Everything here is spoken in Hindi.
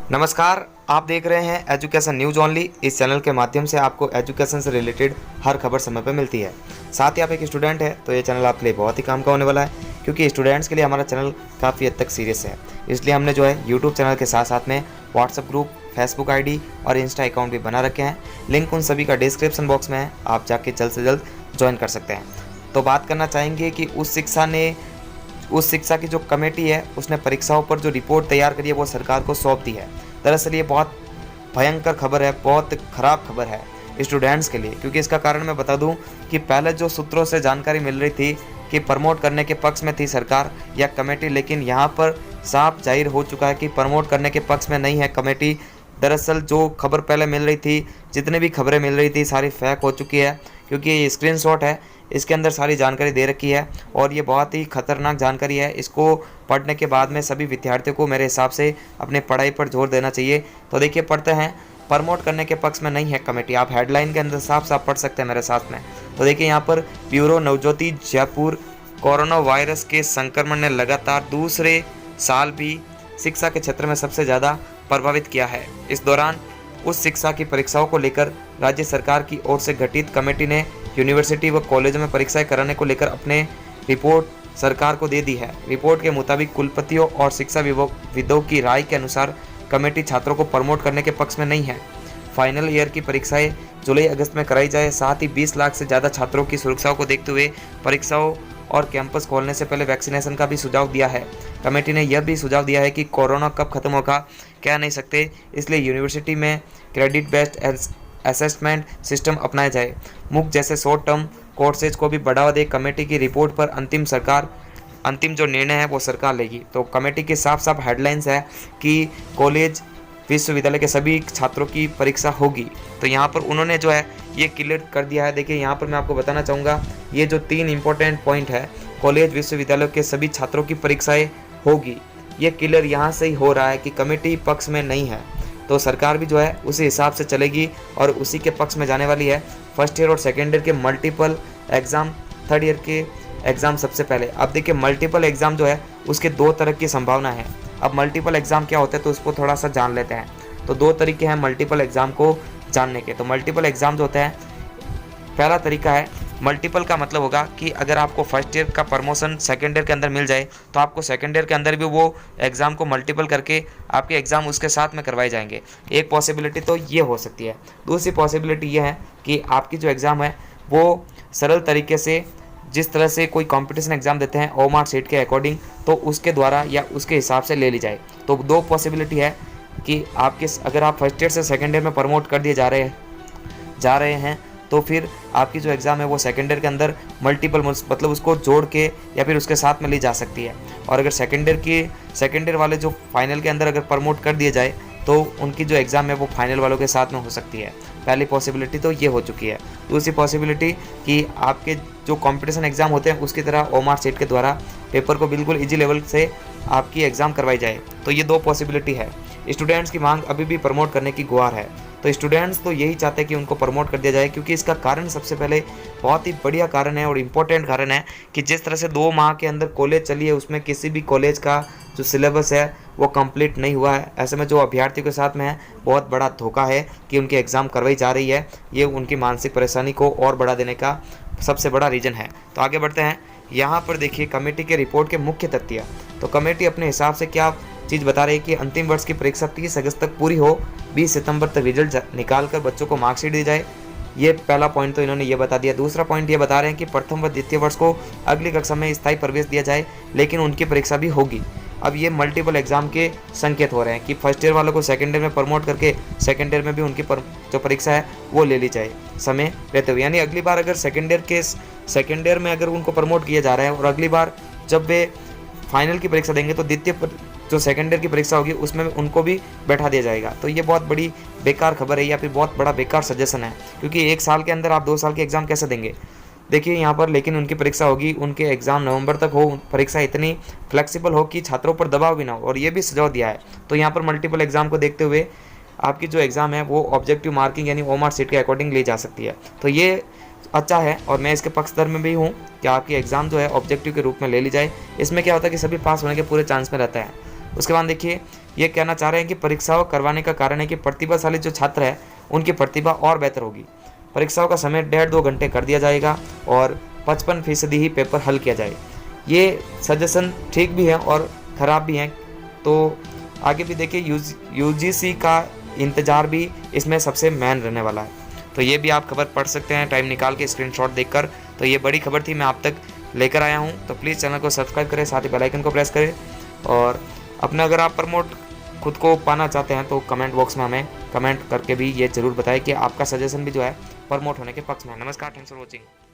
नमस्कार, आप देख रहे हैं एजुकेशन न्यूज़ ओनली। इस चैनल के माध्यम से आपको एजुकेशन से रिलेटेड हर खबर समय पर मिलती है। साथ ही आप एक स्टूडेंट हैं तो ये चैनल आपके लिए बहुत ही काम का होने वाला है, क्योंकि स्टूडेंट्स के लिए हमारा चैनल काफ़ी हद तक सीरियस है। इसलिए हमने जो है यूट्यूब चैनल के साथ साथ में व्हाट्सएप ग्रुप, फेसबुक आईडी और इंस्टा अकाउंट भी बना रखे हैं। लिंक उन सभी का डिस्क्रिप्शन बॉक्स में है, आप जाके जल्द से जल्द ज्वाइन कर सकते हैं। तो बात करना चाहेंगे कि उस शिक्षा की जो कमेटी है उसने परीक्षाओं पर जो रिपोर्ट तैयार करी है वो सरकार को सौंप दी है। दरअसल ये बहुत भयंकर खबर है, बहुत ख़राब खबर है स्टूडेंट्स के लिए, क्योंकि इसका कारण मैं बता दूं कि पहले जो सूत्रों से जानकारी मिल रही थी कि प्रमोट करने के पक्ष में थी सरकार या कमेटी, लेकिन यहाँ पर साफ जाहिर हो चुका है कि प्रमोट करने के पक्ष में नहीं है कमेटी। दरअसल जो खबर पहले मिल रही थी, जितनी भी खबरें मिल रही थी सारी फेक हो चुकी है, क्योंकि ये स्क्रीनशॉट है, इसके अंदर सारी जानकारी दे रखी है और ये बहुत ही खतरनाक जानकारी है। इसको पढ़ने के बाद में सभी विद्यार्थियों को मेरे हिसाब से अपने पढ़ाई पर जोर देना चाहिए। तो देखिए, पढ़ते हैं, प्रमोट करने के पक्ष में नहीं है कमेटी। आप हेडलाइन के अंदर साफ साफ पढ़ सकते हैं मेरे साथ में। तो देखिए यहाँ पर bureau Navjyoti Jaipur, corona virus के संक्रमण ने लगातार दूसरे साल भी शिक्षा के क्षेत्र में सबसे ज़्यादा प्रभावित किया है। इस दौरान उस शिक्षा की परीक्षाओं को लेकर राज्य सरकार की ओर से गठित कमेटी ने यूनिवर्सिटी व कॉलेजों में परीक्षाएं कराने को लेकर अपने रिपोर्ट सरकार को दे दी है। रिपोर्ट के मुताबिक कुलपतियों और शिक्षा विदों की राय के अनुसार कमेटी छात्रों को प्रमोट करने के पक्ष में नहीं है। फाइनल ईयर की परीक्षाएं जुलाई अगस्त में कराई जाए। साथ ही 20 लाख से ज़्यादा छात्रों की सुरक्षा को देखते हुए परीक्षाओं और कैंपस खोलने से पहले वैक्सीनेशन का भी सुझाव दिया है। कमेटी ने यह भी सुझाव दिया है कि कोरोना कब खत्म होगा कह नहीं सकते, इसलिए यूनिवर्सिटी में क्रेडिट बेस्ड असेसमेंट सिस्टम अपनाया जाए। मुक्त जैसे शॉर्ट टर्म कोर्सेज को भी बढ़ावा दे। कमेटी की रिपोर्ट पर अंतिम जो निर्णय है वो सरकार लेगी। तो कमेटी की साफ साफ हेडलाइंस है कि कॉलेज विश्वविद्यालय के सभी छात्रों की परीक्षा होगी। तो यहाँ पर उन्होंने जो है ये क्लियर कर दिया है। देखिए यहाँ पर मैं आपको बताना चाहूँगा, ये जो 3 इंपॉर्टेंट पॉइंट है, कॉलेज विश्वविद्यालयों के सभी छात्रों की परीक्षाएं होगी, ये क्लियर यहाँ से ही हो रहा है कि कमेटी पक्ष में नहीं है। तो सरकार भी जो है उसी हिसाब से चलेगी और उसी के पक्ष में जाने वाली है। फर्स्ट ईयर और सेकेंड ईयर के मल्टीपल एग्ज़ाम, थर्ड ईयर के एग्ज़ाम सबसे पहले। अब देखिए मल्टीपल एग्ज़ाम जो है उसके 2 तरह की संभावना है। अब मल्टीपल एग्ज़ाम क्या होता है तो उसको थोड़ा सा जान लेते हैं। तो 2 तरीके हैं मल्टीपल एग्ज़ाम को जानने के। तो मल्टीपल एग्ज़ाम जो होता है, पहला तरीका है, मल्टीपल का मतलब होगा कि अगर आपको फर्स्ट ईयर का प्रमोशन सेकेंड ईयर के अंदर मिल जाए तो आपको सेकेंड ईयर के अंदर भी वो एग्ज़ाम को मल्टीपल करके आपके एग्ज़ाम उसके साथ में करवाए जाएंगे। एक पॉसिबिलिटी तो ये हो सकती है। दूसरी पॉसिबिलिटी ये है कि आपकी जो एग्ज़ाम है वो सरल तरीके से, जिस तरह से कोई कंपटीशन एग्ज़ाम देते हैं OMR सीट के अकॉर्डिंग, तो उसके द्वारा या उसके हिसाब से ले ली जाए। तो 2 पॉसिबिलिटी है कि अगर आप फर्स्ट ईयर से सेकेंड ईयर में प्रमोट कर दिए जा रहे हैं तो फिर आपकी जो एग्ज़ाम है वो सेकेंड ईयर के अंदर मल्टीपल, मतलब उसको जोड़ के या फिर उसके साथ में ली जा सकती है। और अगर सेकेंड ईयर वाले जो फाइनल के अंदर अगर प्रमोट कर दिए जाए तो उनकी जो एग्ज़ाम है वो फाइनल वालों के साथ में हो सकती है। पहली पॉसिबिलिटी तो ये हो चुकी है। दूसरी पॉसिबिलिटी कि आपके जो कंपटीशन एग्ज़ाम होते हैं उसकी तरह OMR सीट के द्वारा पेपर को बिल्कुल इजी लेवल से आपकी एग्ज़ाम करवाई जाए। तो ये 2 पॉसिबिलिटी है। स्टूडेंट्स की मांग अभी भी प्रमोट करने की गुहार है। तो स्टूडेंट्स तो यही चाहते हैं कि उनको प्रमोट कर दिया जाए, क्योंकि इसका कारण सबसे पहले बहुत ही बढ़िया कारण है और इम्पोर्टेंट कारण है कि जिस तरह से 2 माह के अंदर कॉलेज चली है उसमें किसी भी कॉलेज का जो सिलेबस है वो कंप्लीट नहीं हुआ है। ऐसे में जो अभ्यर्थियों के साथ में है बहुत बड़ा धोखा है कि उनकी एग्ज़ाम करवाई जा रही है। ये उनकी मानसिक परेशानी को और बढ़ा देने का सबसे बड़ा रीज़न है। तो आगे बढ़ते हैं। यहाँ पर देखिए कमेटी के रिपोर्ट के मुख्य तथ्य। तो कमेटी अपने हिसाब से क्या चीज़ बता रही है कि अंतिम वर्ष की परीक्षा 30 अगस्त तक पूरी हो, 20 सितंबर तक रिजल्ट निकाल कर बच्चों को मार्कशीट दी जाए। ये पहला पॉइंट तो इन्होंने ये बता दिया। दूसरा पॉइंट ये बता रहे हैं कि प्रथम व द्वितीय वर्ष को अगली कक्षा में स्थायी प्रवेश दिया जाए, लेकिन उनकी परीक्षा भी होगी। अब ये मल्टीपल एग्जाम के संकेत हो रहे हैं कि फर्स्ट ईयर वालों को सेकेंड ईयर में प्रमोट करके सेकेंड ईयर में भी उनकी जो परीक्षा है वो ले ली जाए समय रहते हुए। यानी अगली बार अगर सेकेंड ईयर में अगर उनको प्रमोट किया जा रहा है और अगली बार जब वे फाइनल की परीक्षा देंगे तो द्वितीय जो सेकेंड ईयर की परीक्षा होगी उसमें उनको भी बैठा दिया जाएगा। तो ये बहुत बड़ी बेकार खबर है या फिर बहुत बड़ा बेकार सजेशन है, क्योंकि 1 साल के अंदर आप 2 साल के एग्ज़ाम कैसे देंगे। देखिए यहाँ पर, लेकिन उनकी परीक्षा होगी, उनके एग्ज़ाम नवंबर तक हो, परीक्षा इतनी फ्लेक्सिबल हो कि छात्रों पर दबाव भी ना हो, और ये भी सुझाव दिया है। तो यहाँ पर मल्टीपल एग्ज़ाम को देखते हुए आपकी जो एग्ज़ाम है वो ऑब्जेक्टिव मार्किंग यानी OMR सीट के अकॉर्डिंग ली जा सकती है। तो ये अच्छा है और मैं इसके पक्षधर में भी हूँ कि आपकी एग्ज़ाम जो है ऑब्जेक्टिव के रूप में ले ली जाए। इसमें क्या होता है कि सभी पास होने के पूरे चांस में रहता है। उसके बाद देखिए ये कहना चाह रहे हैं कि परीक्षाओं करवाने का कारण है कि प्रतिभाशाली जो छात्र है उनकी प्रतिभा और बेहतर होगी। परीक्षाओं का समय 1.5-2 घंटे कर दिया जाएगा और 55% ही पेपर हल किया जाए। ये सजेशन ठीक भी है और ख़राब भी हैं। तो आगे भी देखिए यूजीसी का इंतज़ार भी इसमें सबसे मेन रहने वाला है। तो ये भी आप खबर पढ़ सकते हैं टाइम निकाल के स्क्रीनशॉट देखकर। तो ये बड़ी खबर थी, मैं आप तक लेकर आया हूँ। तो प्लीज़ चैनल को सब्सक्राइब करें, साथ ही बेल आइकन को प्रेस करें और अपना अगर आप प्रमोट खुद को पाना चाहते हैं तो कमेंट बॉक्स में हमें कमेंट करके भी ये ज़रूर बताएं कि आपका सजेशन भी जो है प्रमोट होने के पक्ष में है। नमस्कार, थैंक्स फॉर वॉचिंग।